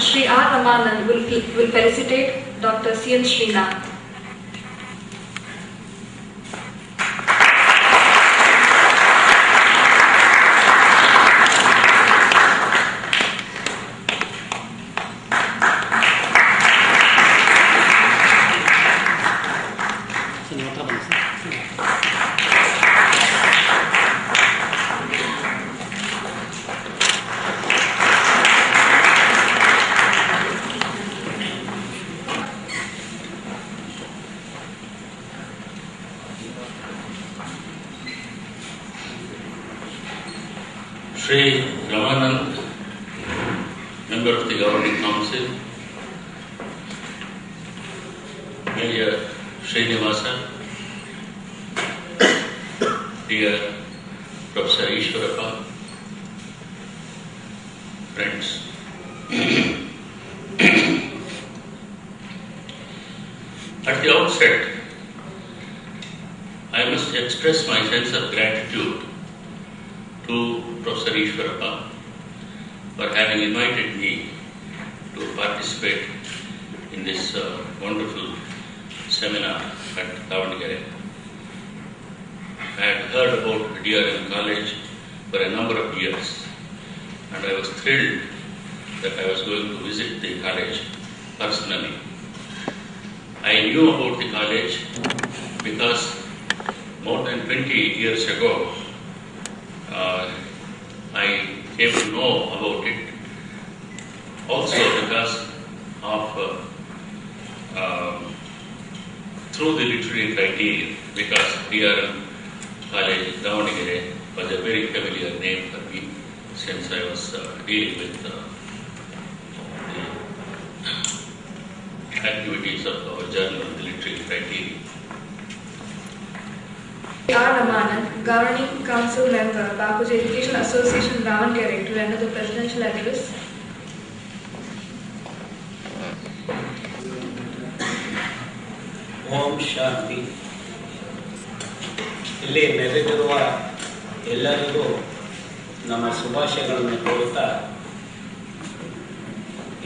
Shri R. Ramanand will felicitate Dr. C.N. Srinath. Shri Ramanand, member of the Governing Council, Major Srinivasa, dear Professor Ishwarappa, friends. At the outset, I must express my sense of gratitude to Professor Ishwarappa for having invited me to participate in this wonderful seminar at Davangere. I had heard about DRM College for a number of years, and I was thrilled that I was going to visit the college personally. I knew about the college because more than 20 years ago, I came to know about it also because of through the literary criteria, because DRM College Davangere was a very familiar name for me since I was dealing with the activities of our journal, the literary criteria. R. Ramanand, Governing Council Member, Bapuji Education Association, Davangere, to render the presidential address. ಓಂ ಶಾಂತಿ. ಇಲ್ಲಿ ನೆರೆದಿರುವ ಎಲ್ಲರಿಗೂ ನಮ್ಮ ಶುಭಾಶಯಗಳನ್ನು ಕೋರುತ್ತಾ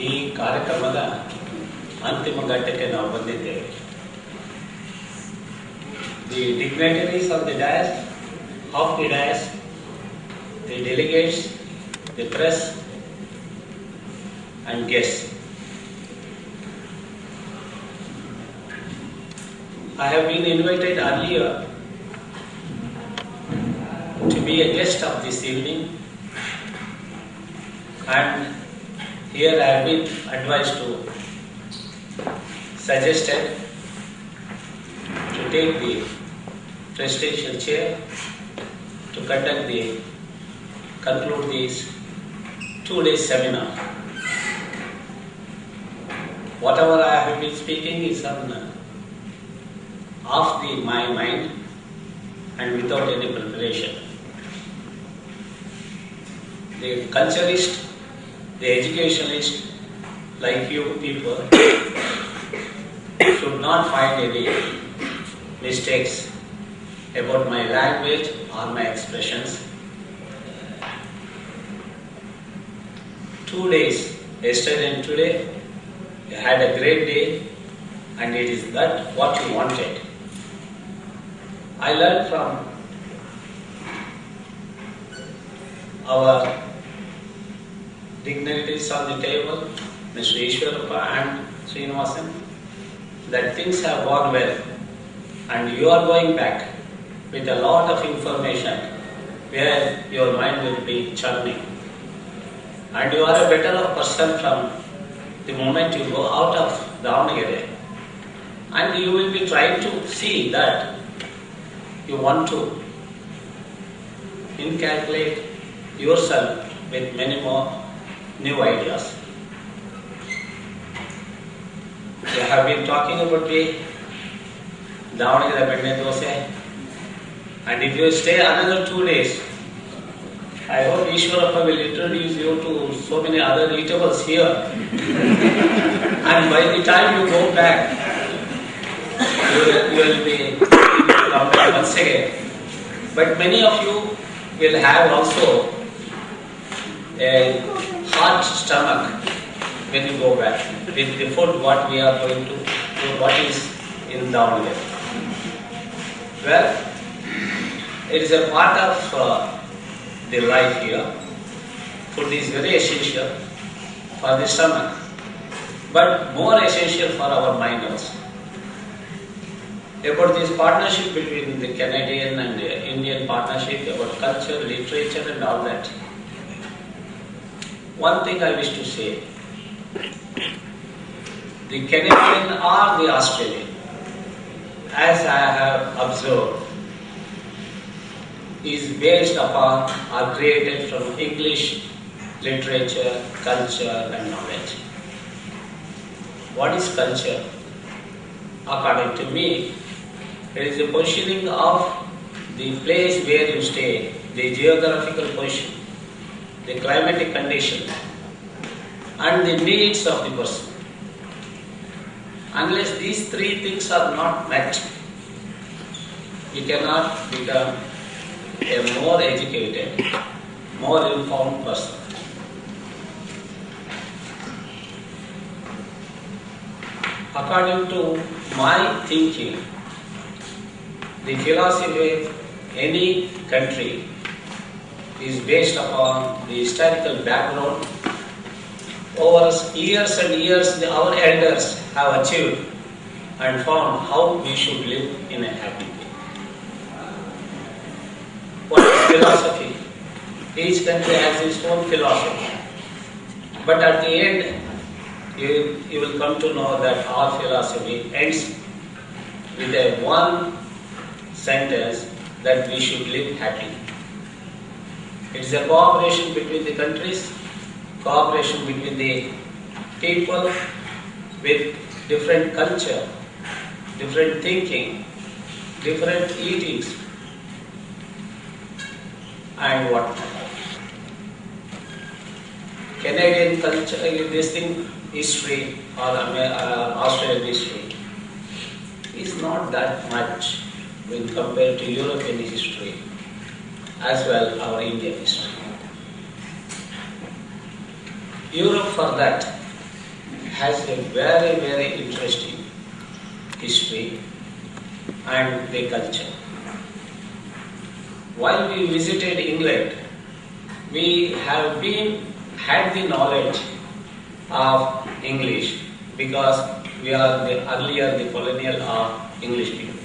ಈ ಕಾರ್ಯಕ್ರಮದ ಅಂತಿಮ ಘಟ್ಟಕ್ಕೆ ನಾವು ಬಂದಿದ್ದೇವೆ. The dignitaries of the dais, the delegates, the press and guests. I have been invited earlier to be a guest of this evening, and here I have been advised to, suggested to take the presidential chair to conclude this 2-day seminar. Whatever I have been speaking is off my mind and without any preparation. The culturist, the educationalist, like you people, should not find any mistakes about my language or my expressions. 2 days, yesterday and today, you had a great day, and it is that what you wanted. I learned from our dignitaries on the table, Mr. Ishwarappa and Srinivasan, that things have gone well, and you are going back with a lot of information where your mind will be churning. And you are a better person from the moment you go out of Davangere, and you will be trying to see that you want to inculcate yourself with many more new ideas. You have been talking about the Davangere Benne Dosa, and if you stay another 2 days, I hope Ishwarappa will introduce you to so many other eatables here. And by the time you go back, you will be once again. But many of you will have also a hot stomach when you go back with the food what we are going to what is in down there. Well, it is a part of the life here. Food is very essential for the stomach, but more essential for our mind also. About this partnership between the Canadian and the Indian partnership, about culture, literature and all that. One thing I wish to say, the Canadian or the Australian, as I have observed, is based upon or created from English literature, culture and knowledge. What is culture? According to me, it is the positioning of the place where you stay, the geographical position, the climatic condition and the needs of the person. Unless these three things are not met, you cannot become a more educated, more informed person. According to my thinking, the philosophy of any country is based upon the historical background. Over years and years, our elders have achieved and found how we should live in a happy way. What is philosophy? Each country has its own philosophy. But at the end, you will come to know that our philosophy ends with a one sentence that we should live happily. It is a cooperation between the countries, cooperation between the people with different culture, different thinking, different eatings, and whatnot. Canadian culture, this thing, history or Australian history is not that much when compared to European history as well our Indian history. Europe for that has a very, very interesting history and the culture. While we visited England, we have had the knowledge of English because we are the earlier the colonial or English people.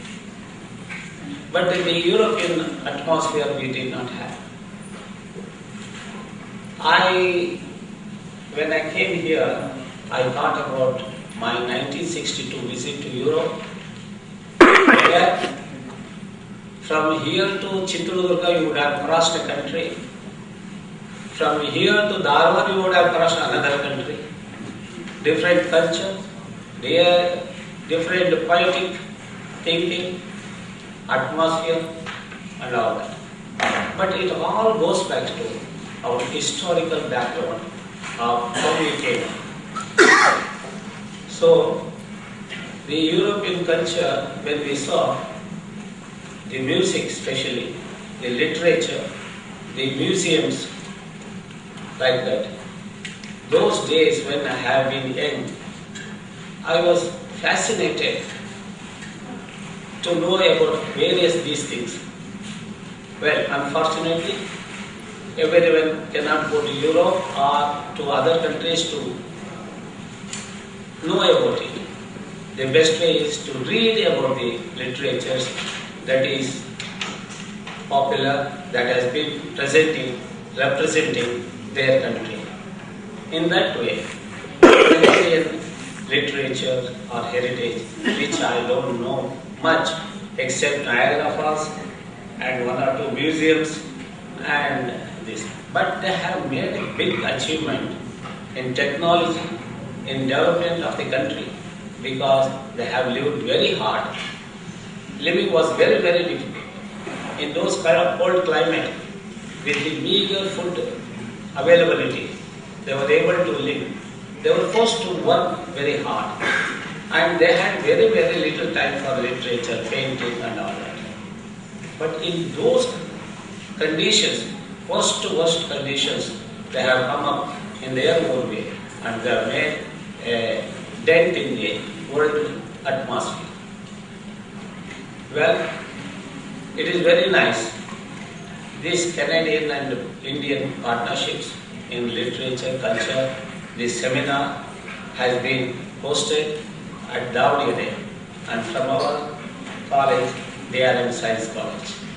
But the European atmosphere we did not have. When I came here, I thought about my 1962 visit to Europe, where from here to Chitradurga you would have crossed a country. From here to Dharwad you would have crossed another country. Different culture, different poetic thinking, atmosphere and all that. But it all goes back to our historical background of how we came. So, the European culture, when we saw the music especially, the literature, the museums, like that, those days when I have been young, I was fascinated to know about various these things. Well, unfortunately, everyone cannot go to Europe or to other countries to know about it. The best way is to read about the literatures that is popular, that has been representing their country. In that way, Canadian literature or heritage, which I don't know much except Niagara Falls and one or two museums and this. But they have made a big achievement in technology, in development of the country, because they have lived very hard. Living was very, very difficult. In those kind of cold climate, with the meager food availability, they were able to live. They were forced to work very hard. And they had very, very little time for literature, painting and all that. But in those conditions, worst to worst conditions, they have come up in their own way. and they have made a dent in the world atmosphere. Well, it is very nice, these Canadian and Indian partnerships in literature, culture. This seminar has been hosted at Davangere and from our college, DRM Science College.